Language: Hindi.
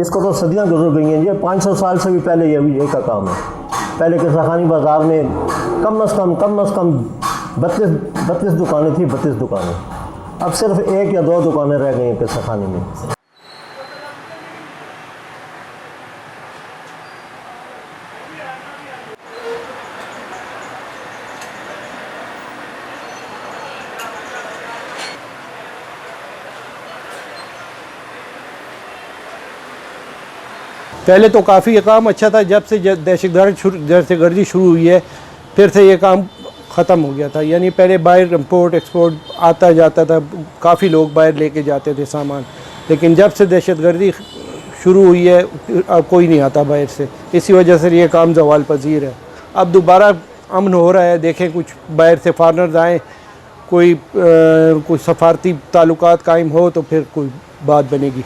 इसको तो सदियां गुजर गई हैं। ये 500 साल से भी पहले ये का काम है। पहले किस्साखानी बाज़ार में कम से कम 32 दुकानें थी, 32 दुकानें। अब सिर्फ 1 या 2 दुकानें रह गई हैं किस्साखानी में। पहले तो काफ़ी ये काम अच्छा था, जब से दहशतगर्दी शुरू हुई है फिर से ये काम ख़त्म हो गया था। यानी पहले बाहर इम्पोर्ट एक्सपोर्ट आता जाता था, काफ़ी लोग बाहर लेके जाते थे सामान, लेकिन जब से दहशतगर्दी शुरू हुई है अब कोई नहीं आता बाहर से। इसी वजह से ये काम ज़वाल पजीर है। अब दोबारा अमन हो रहा है, देखें कुछ बाहर से फॉरनर्स आएँ, कोई सफारती ताल्लुकात कायम हो तो फिर कोई बात बनेगी।